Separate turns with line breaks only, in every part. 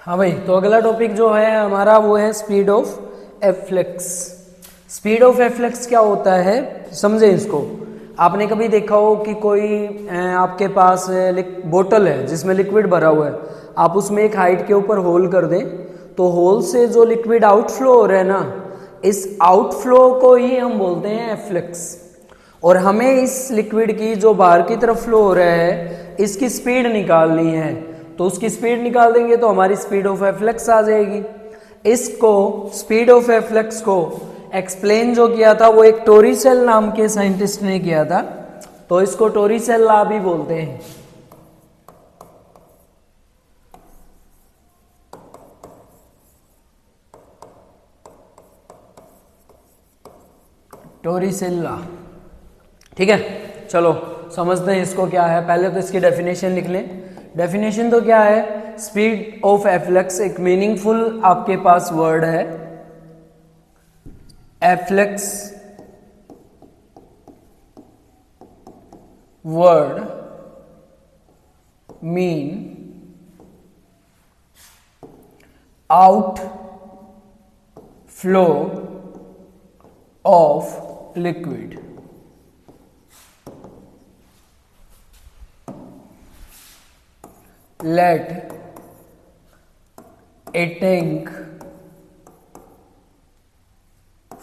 हाँ भाई, तो अगला टॉपिक जो है हमारा वो है speed of efflux. Speed of efflux क्या होता है समझे इसको। आपने कभी देखा हो कि कोई आपके पास बोतल है जिसमें लिक्विड भरा हुआ है, आप उसमें एक हाइट के ऊपर होल कर दें तो होल से जो लिक्विड आउटफ्लो हो रहा है ना, इस आउटफ्लो को ही हम बोलते हैं एफ्लेक्स। और हमें इस लिक्विड की जो बाहर की तरफ फ्लो हो रहा है इसकी स्पीड निकालनी है, तो उसकी स्पीड निकाल देंगे तो हमारी स्पीड ऑफ एफ्लेक्स आ जाएगी। इसको स्पीड ऑफ एफ्लेक्स को एक्सप्लेन जो किया था वो एक टोरिसेल नाम के साइंटिस्ट ने किया था, तो इसको टोरिसेल लॉ भी बोलते हैं। टोरिसेल लॉ, ठीक है। चलो समझते हैं इसको क्या है। पहले तो इसकी डेफिनेशन लिख लें। डेफिनेशन तो क्या है, स्पीड ऑफ एफ्लेक्स एक मीनिंगफुल आपके पास वर्ड है। Efflux word mean out flow of liquid. Let a tank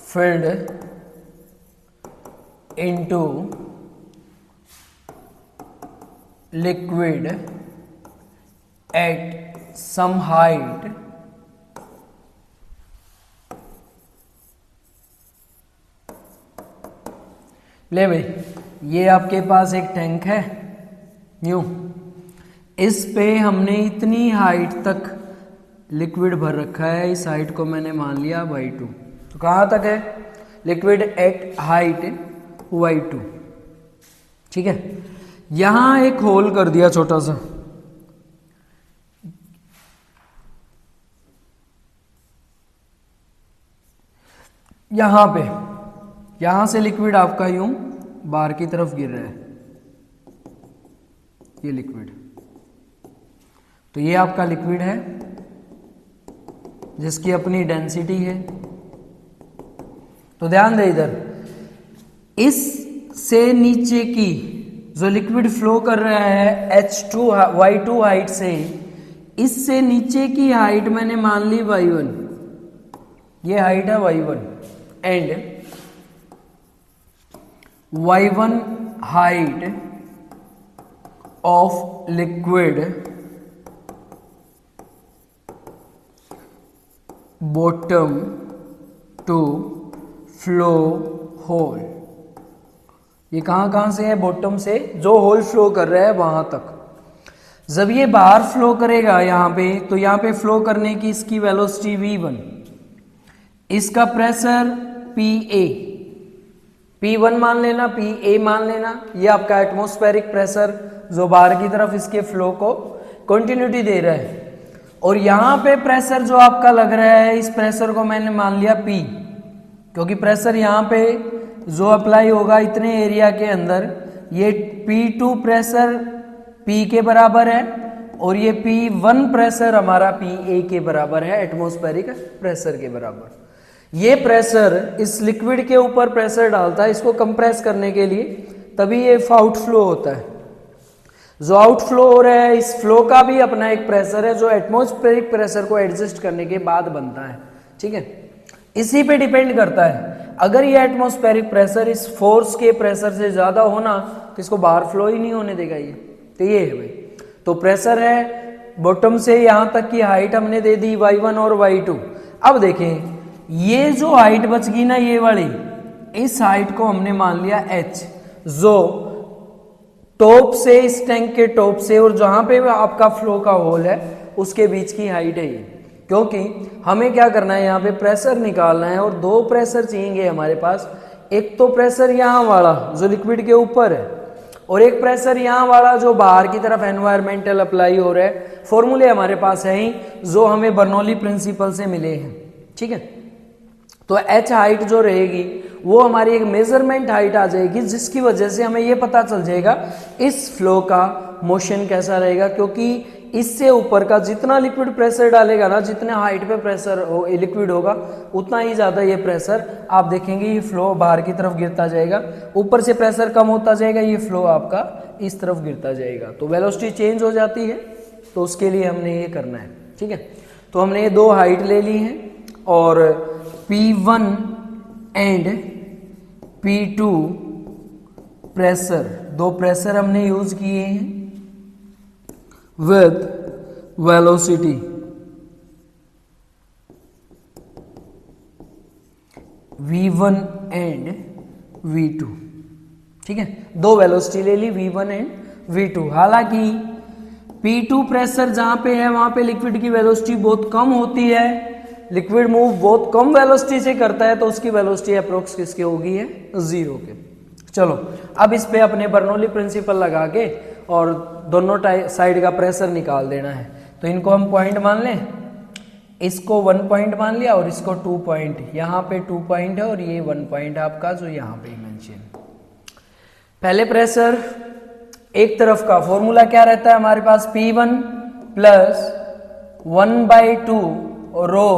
filled into liquid at some height ले भाई, ये आपके पास एक टैंक है न्यू, इस पे हमने इतनी हाइट तक लिक्विड भर रखा है। इस हाइट को मैंने मान लिया y2। तो कहाँ तक है लिक्विड एट हाइट y2, ठीक है। यहां एक होल कर दिया छोटा सा, यहां पे, यहां से लिक्विड आपका यूं बाहर की तरफ गिर रहा है, ये लिक्विड। तो ये आपका लिक्विड है जिसकी अपनी डेंसिटी है। तो ध्यान दे इधर, इस से नीचे की जो लिक्विड फ्लो कर रहा है H2 y2 हाइट से, इससे नीचे की हाइट मैंने मान ली y1, ये हाइट है y1 and y1 height of liquid bottom to flow hole. ये कहां से है, बॉटम से जो होल फ्लो कर रहा है वहां तक। जब ये बाहर फ्लो करेगा यहां पे, तो यहां पे फ्लो करने की इसकी वेलोसिटी v1, इसका प्रेशर P1 मान लेना, PA मान लेना। ये आपका एटमॉस्फेरिक प्रेशर जो बाहर की तरफ इसके फ्लो को कंटिन्यूटी दे रहा है। और यहां पे प्रेशर जो आपका लग रहा है, इस प्रेशर को मैंने मान लिया P, क्योंकि प्रेशर यहां पे जो अप्लाई होगा इतने एरिया के अंदर, ये P2 प्रेशर P के बराबर है और ये P1 प्रेशर हमारा PA के बराबर है, एटमॉस्फेरिक प्रेशर के बराबर। ये प्रेशर इस लिक्विड के ऊपर प्रेशर डालता है इसको कंप्रेस करने के लिए, तभी ये आउटफ्लो होता है। जो आउटफ्लो हो रहा है इस फ्लो का भी अपना एक प्रेशर है जो एटमॉस्फेरिक प्रेशर को एडजस्ट करने के बाद बनता है, ठीक है। इसी पे डिपेंड करता है। अगर ये एटमॉस्फेरिक प्रेशर इस फोर्स के प्रेशर से ज्यादा होना तो इसको बाहर फ्लो ही नहीं होने देगा ये। तो ये है भाई, तो प्रेशर है बॉटम से यहां तक की हाइट हमने दे दी y1 और y2। अब देखें ये जो हाइट बच गई ना ये वाली, इस हाइट को हमने मान लिया h, जो टॉप से, इस टैंक के टॉप से और जहां पे आपका फ्लो का होल है उसके बीच की हाइट है ये। क्योंकि हमें क्या करना है, यहाँ पे प्रेशर निकालना है और दो प्रेशर चाहिए हमारे पास। एक तो प्रेशर यहाँ वाला जो लिक्विड के ऊपर है और एक प्रेशर यहाँ वाला जो बाहर की तरफ एनवायरमेंटल अप्लाई हो रहा है। फॉर्मूले हमारे पास है ही जो हमें बर्नौली प्रिंसिपल से मिले हैं, ठीक है। तो h हाइट जो रहेगी वो हमारी एक मेजरमेंट हाइट आ जाएगी, जिसकी वजह से हमें ये पता चल जाएगा इस फ्लो का मोशन कैसा रहेगा, क्योंकि इससे ऊपर का जितना लिक्विड प्रेशर डालेगा ना, जितने हाइट पे प्रेशर लिक्विड होगा उतना ही ज़्यादा ये प्रेशर आप देखेंगे ये फ्लो बाहर की तरफ गिरता जाएगा, ऊपर से प्रेशर कम होता जाएगा, ये फ्लो आपका इस तरफ गिरता जाएगा, तो वेलोसिटी चेंज हो जाती है। तो उसके लिए हमने ये करना है, ठीक है। तो हमने ये दो हाइट ले ली है और P1 एंड P2 प्रेशर, दो प्रेशर हमने यूज किए हैं with velocity v1 and v2, ठीक है। दो वेलोसिटी ले ली v1 एंड v2। हालांकि P2 प्रेशर जहां पे है वहां पे लिक्विड की वेलोसिटी बहुत कम होती है, लिक्विड मूव बहुत कम वेलोसिटी से करता है, तो उसकी वेलोसिटी अप्रोक्स किसके होगी है 0 के। चलो अब इस पे अपने बर्नौली प्रिंसिपल लगा के और दोनों साइड का प्रेशर निकाल देना है। तो इनको हम पॉइंट मान लें, इसको 1 पॉइंट मान लिया और इसको 2 पॉइंट, यहाँ पे 2 पॉइंट है और ये 1 पॉइंट आपका जो यहाँ पे मेंशन। पहले प्रेशर एक तरफ का फॉर्मूला क्या रहता है हमारे पास, P1 प्लस 1/2 रो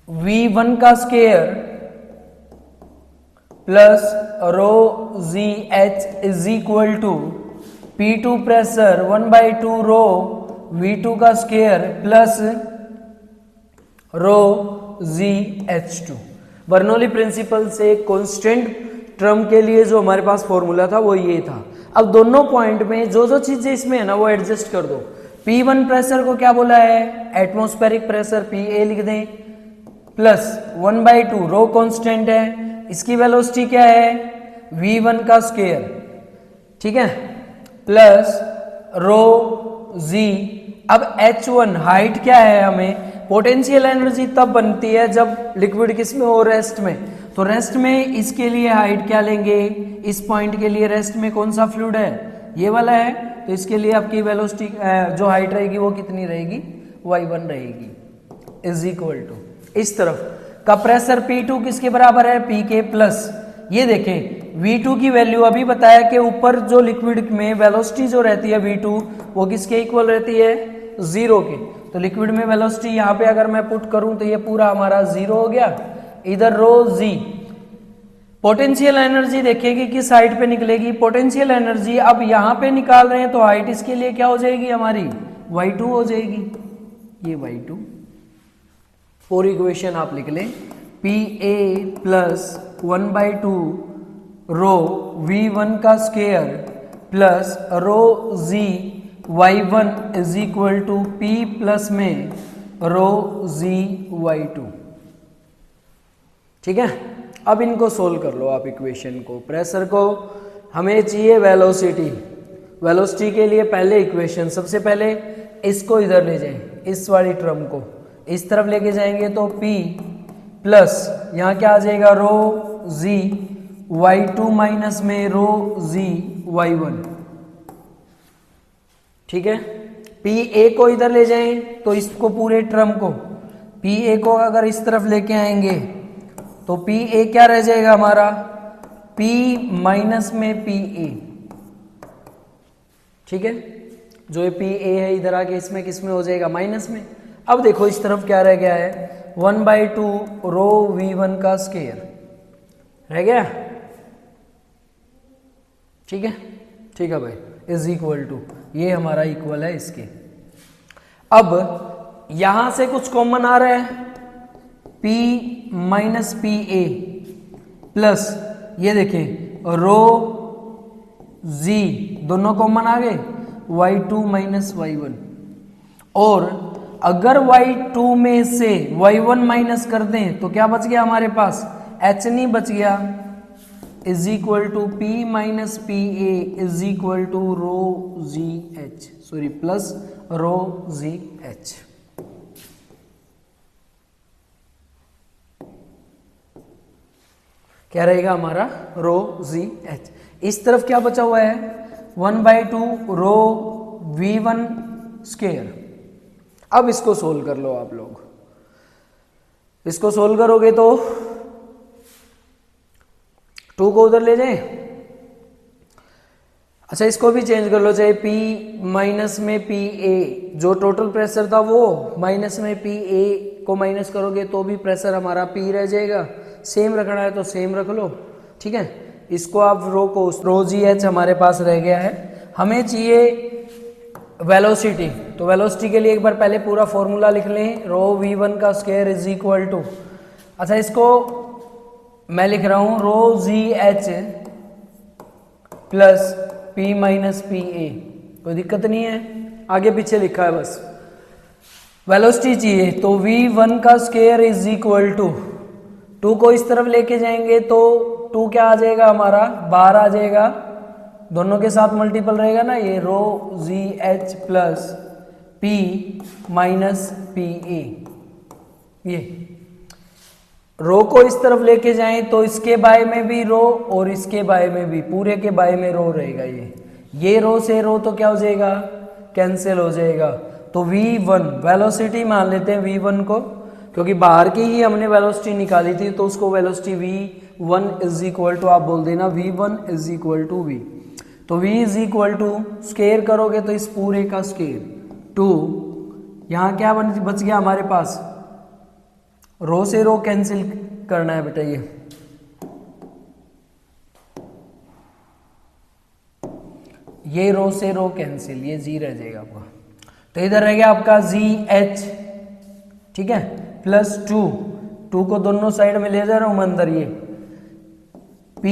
V1 का square plus rho ZH is equal to P2 pressure 1/2 rho V2 का square plus rho ZH2। Bernoulli principle से कांस्टेंट टर्म के लिए जो हमारे पास फॉर्मूला था वो ये था। अब दोनों पॉइंट में जो जो चीजें इसमें है ना वो एडजस्ट कर दो। P1 प्रेशर को क्या बोला है, एटमॉस्फेरिक प्रेशर PA लिख दें, प्लस 1/2 रो कांस्टेंट है, इसकी वेलोसिटी क्या है V1 का स्क्वायर, ठीक है, प्लस रो Z। अब H1 हाइट क्या है, हमें पोटेंशियल एनर्जी तब बनती है जब लिक्विड किस में हो, रेस्ट में। तो रेस्ट में इसके लिए हाइट क्या लेंगे, इस पॉइंट के लिए रेस्ट में कौन सा फ्लूइड है, ये वाला है, तो इसके लिए आपकी वेलोसिटी जो हाइट रहेगी वो कितनी रहेगी, y1 रहेगी, इज इक्वल टू इस तरफ का प्रेशर P2 किसके बराबर है, Pk प्लस, ये देखें V2 की वैल्यू अभी बताया कि ऊपर जो लिक्विड में वेलोसिटी जो रहती है V2 वो किसके इक्वल रहती है 0 के। तो लिक्विड में वेलोसिटी यहाँ पे अगर मैं पुट करूं तो ये पूरा हमारा 0 हो गया, इधर रो Z। पोटेंशियल एनर्जी देखेगी किस हाइट पे निकलेगी, पोटेंशियल एनर्जी अब यहाँ पे निकाल रहे हैं तो हाइट इसके लिए क्या हो जाएगी हमारी y2 हो जाएगी, ये y2। पूरी इक्वेशन आप लिख लें, PA प्लस 1/2 रो V1 का square plus rho Z y1 is equal to P plus में रो Z y2, ठीक है। अब इनको सोल्व कर लो आप इक्वेशन को। प्रेशर को हमें चाहिए वेलोसिटी, वेलोसिटी के लिए पहले इक्वेशन, सबसे पहले इसको इधर ले जाएं, इस वाली टर्म को इस तरफ लेके जाएंगे तो P प्लस यहाँ क्या आ जाएगा रो Z y2 माइनस में रो Z y1, ठीक है। PA को इधर ले जाएं तो इसको पूरे टर्म को, PA को अगर इस तरफ लेके आएंगे तो PA क्या रह जाएगा हमारा, P माइनस में PA, ठीक है। जो ये PA है इधर आके इसमें किस में हो जाएगा, माइनस में। अब देखो इस तरफ क्या रह गया है, 1/2 रो V1 का स्क्वायर रह गया, ठीक है, ठीक है भाई, इज इक्वल टू, ये हमारा इक्वल है इसके। अब यहां से कुछ कॉमन आ रहा है, P माइनस PA प्लस ये देखें रो Z, दोनों कॉमन आ गए, y2 माइनस y1। और अगर y2 में से y1 माइनस कर दें तो क्या बच गया हमारे पास, h नहीं बच गया, is equal to P minus PA is equal to rho ZH, sorry plus rho ZH। क्या रहेगा हमारा रो ZH। इस तरफ क्या बचा हुआ है, 1/2 रो V1 स्क्वायर। अब इसको सोल्व कर लो आप लोग, इसको सोल्व करोगे तो 2 को उधर ले जाए। अच्छा इसको भी चेंज कर लो, चाहे P माइनस में PA, जो टोटल प्रेशर था वो माइनस में PA को माइनस करोगे तो भी प्रेशर हमारा P रह जाएगा। सेम रखना है तो सेम रख लो, ठीक है। इसको आप रो को रो जी एच हमारे पास रह गया है। हमें चाहिए वेलोसिटी, तो वेलोसिटी के लिए एक बार पहले पूरा फॉर्मूला लिख लें, रो V1 का स्क्वायर इज इक्वल टू, अच्छा इसको मैं लिख रहा हूं rho g h plus P minus PA, कोई दिक्कत नहीं है, आगे पीछे लिखा है बस। वेलोसिटी चाहिए तो V1 का स्क्वायर इज इक्वल टू, 2 को इस तरफ लेके जाएंगे तो 2 क्या आ जाएगा हमारा, 12 आ जाएगा, दोनों के साथ मल्टीपल रहेगा ना, ये rho g h plus P minus PA। ये रो को इस तरफ लेके जाएं तो इसके बाय में भी रो और इसके बाय में भी, पूरे के बाय में रो रहेगा। ये रो से रो तो क्या हो जाएगा, कैंसिल हो जाएगा। तो V1 वेलोसिटी मान लेते हैं V1 को, क्योंकि बाहर की ही हमने वेलोसिटी निकाली थी तो उसको velocity V1 is equal to आप बोल देना V1 is equal to V। तो V is equal to square करोगे तो इस पूरे का स्क्वायर 2, यहाँ क्या बच गया हमारे पास, रो से रो कैंसिल करना है बेटा, ये रो से रो कैंसिल, ये जी रह जाएगा आपका। तो इधर रह गया आपका GH, ठीक है, प्लस 2 को दोनों साइड में ले जा रहा हूं अंदर, ये P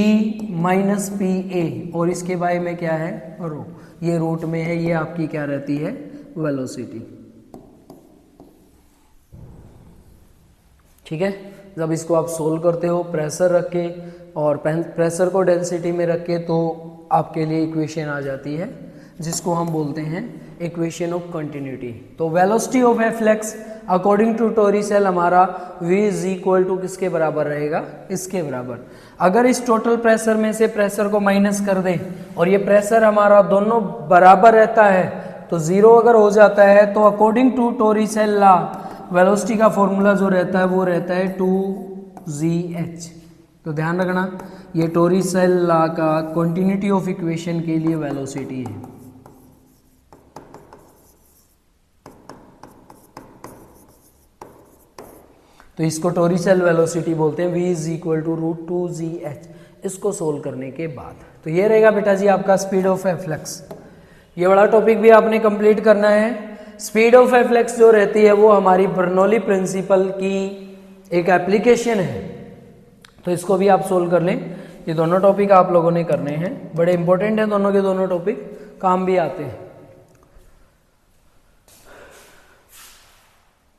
माइनस PA और इसके बाय में क्या है रो, ये रूट में है, ये आपकी क्या रहती है वेलोसिटी, ठीक है। जब इसको आप सोल्व करते हो प्रेशर रख के और प्रेशर को डेंसिटी में रख के, तो आपके लिए इक्वेशन आ जाती है जिसको हम बोलते हैं इक्वेशन ऑफ कंटिन्यूटी। तो velocity of efflux according to Torricelli हमारा V इज इक्वल टू किसके बराबर रहेगा, इसके बराबर। अगर इस टोटल प्रेशर में से प्रेशर को माइनस कर दें और ये प्रेशर हमारा दोनों बराबर रहता है तो 0 अगर हो जाता है तो अकॉर्डिंग टू टोरिसेल लॉ वेलोसिटी का फॉर्मूला जो रहता है वो रहता है 2GH। तो ध्यान रखना ये टोरिसेल लॉ का कंटिन्यूटी ऑफ इक्वेशन के लिए वेलोसिटी है। तो इसको टोरिसेल वेलोसिटी बोलते हैं, V is equal to root 2GH। इसको सोल्व करने के बाद तो ये रहेगा बेटा जी आपका स्पीड ऑफ ए फ्लक्स। ये बड़ा टॉपिक भी आपने कंप्लीट करना है। स्पीड ऑफ ए फ्लक्स जो रहती है वो हमारी बर्नौली प्रिंसिपल की एक एप्लीकेशन है, तो इसको भी आप सोल्व कर लें। ये दोनों टॉपिक आप लोगों ने करने हैं, बड़े इंपॉर्टेंट हैं दोनों के दोनों टॉपिक, काम भी आते हैं।